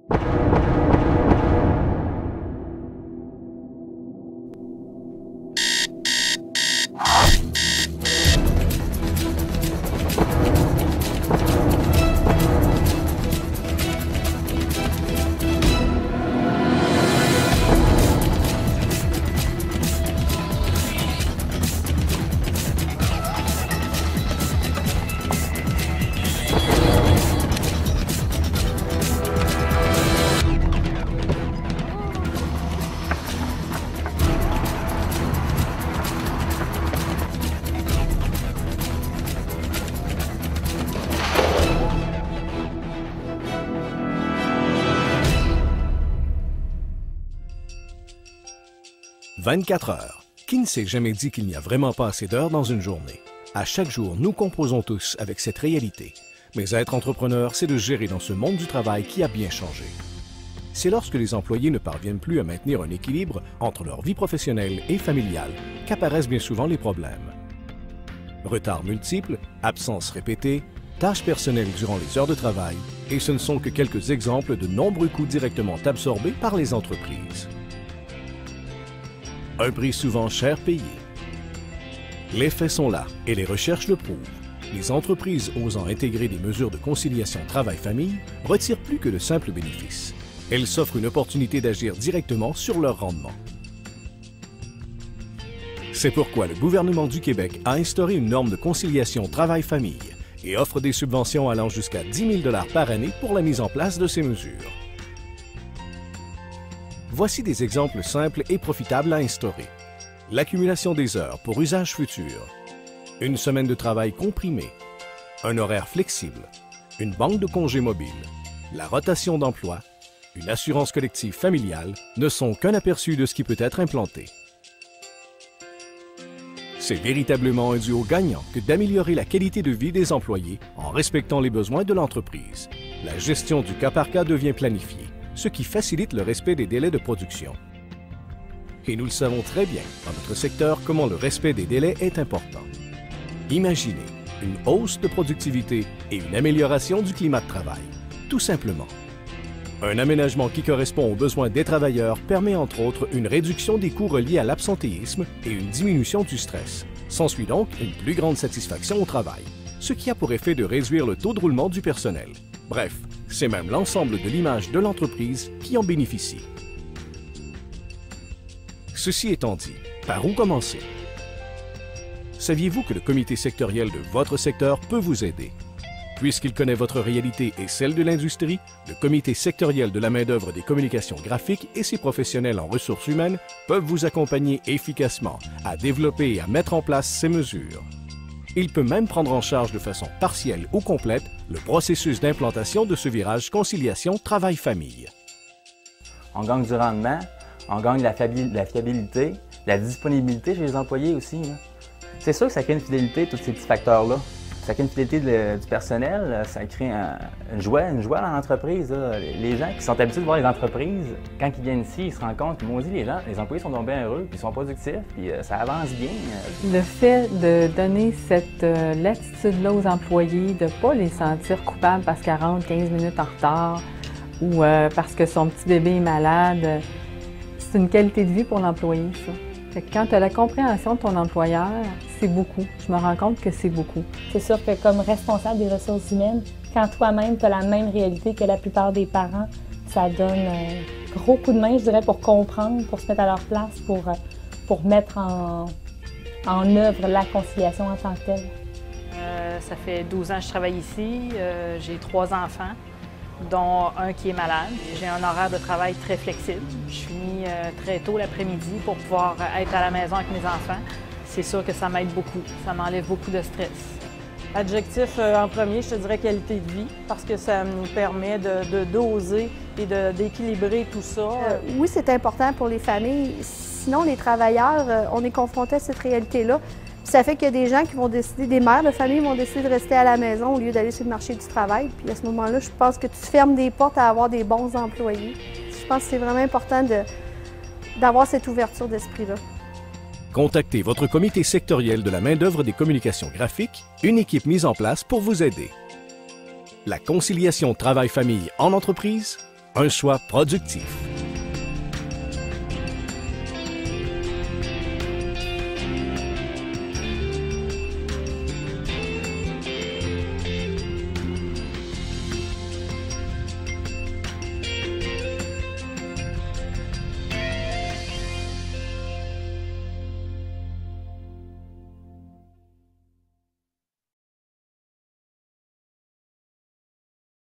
« 24 heures. Qui ne s'est jamais dit qu'il n'y a vraiment pas assez d'heures dans une journée? À chaque jour, nous composons tous avec cette réalité. Mais être entrepreneur, c'est de gérer dans ce monde du travail qui a bien changé. C'est lorsque les employés ne parviennent plus à maintenir un équilibre entre leur vie professionnelle et familiale qu'apparaissent bien souvent les problèmes. Retards multiples, absences répétées, tâches personnelles durant les heures de travail, et ce ne sont que quelques exemples de nombreux coûts directement absorbés par les entreprises. Un prix souvent cher payé. Les faits sont là et les recherches le prouvent. Les entreprises osant intégrer des mesures de conciliation travail-famille retirent plus que de simples bénéfices. Elles s'offrent une opportunité d'agir directement sur leur rendement. C'est pourquoi le gouvernement du Québec a instauré une norme de conciliation travail-famille et offre des subventions allant jusqu'à 10 000 $ par année pour la mise en place de ces mesures. Voici des exemples simples et profitables à instaurer. L'accumulation des heures pour usage futur, une semaine de travail comprimée, un horaire flexible, une banque de congés mobile, la rotation d'emploi, une assurance collective familiale ne sont qu'un aperçu de ce qui peut être implanté. C'est véritablement un duo gagnant que d'améliorer la qualité de vie des employés en respectant les besoins de l'entreprise. La gestion du cas par cas devient planifiée, ce qui facilite le respect des délais de production. Et nous le savons très bien, dans notre secteur, comment le respect des délais est important. Imaginez une hausse de productivité et une amélioration du climat de travail, tout simplement. Un aménagement qui correspond aux besoins des travailleurs permet entre autres une réduction des coûts reliés à l'absentéisme et une diminution du stress. S'ensuit donc une plus grande satisfaction au travail, ce qui a pour effet de réduire le taux de roulement du personnel. Bref, c'est même l'ensemble de l'image de l'entreprise qui en bénéficie. Ceci étant dit, par où commencer? Saviez-vous que le comité sectoriel de votre secteur peut vous aider? Puisqu'il connaît votre réalité et celle de l'industrie, le comité sectoriel de la main-d'œuvre des communications graphiques et ses professionnels en ressources humaines peuvent vous accompagner efficacement à développer et à mettre en place ces mesures. Il peut même prendre en charge de façon partielle ou complète le processus d'implantation de ce virage conciliation travail-famille. On gagne du rendement, on gagne la fiabilité, la disponibilité chez les employés aussi. C'est sûr que ça crée une fidélité, tous ces petits facteurs-là. Ça crée une fidélité du personnel, ça crée une joie dans l'entreprise. Les gens qui sont habitués de voir les entreprises, quand ils viennent ici, ils se rendent compte que, moi aussi, les employés sont donc bien heureux, puis ils sont productifs, puis ça avance bien. Le fait de donner cette latitude-là aux employés, de ne pas les sentir coupables parce qu'elle rentre 15 minutes en retard ou parce que son petit bébé est malade, c'est une qualité de vie pour l'employé, ça. Fait que quand tu as la compréhension de ton employeur, c'est beaucoup. Je me rends compte que c'est beaucoup. C'est sûr que comme responsable des ressources humaines, quand toi-même tu as la même réalité que la plupart des parents, ça donne un gros coup de main, je dirais, pour comprendre, pour se mettre à leur place, pour mettre en œuvre la conciliation en tant que telle. Ça fait 12 ans que je travaille ici. J'ai 3 enfants, dont un qui est malade. J'ai un horaire de travail très flexible. Je finis très tôt l'après-midi pour pouvoir être à la maison avec mes enfants. C'est sûr que ça m'aide beaucoup. Ça m'enlève beaucoup de stress. Adjectif en premier, je te dirais qualité de vie, parce que ça nous permet de doser et d'équilibrer tout ça. Oui, c'est important pour les familles. Sinon, les travailleurs, on est confrontés à cette réalité-là. Ça fait qu'il y a des gens qui vont décider, des mères de famille vont décider de rester à la maison au lieu d'aller sur le marché du travail. Puis à ce moment-là, je pense que tu fermes des portes à avoir des bons employés. Je pense que c'est vraiment important d'avoir cette ouverture d'esprit-là. Contactez votre comité sectoriel de la main-d'œuvre des communications graphiques, une équipe mise en place pour vous aider. La conciliation travail-famille en entreprise, un choix productif.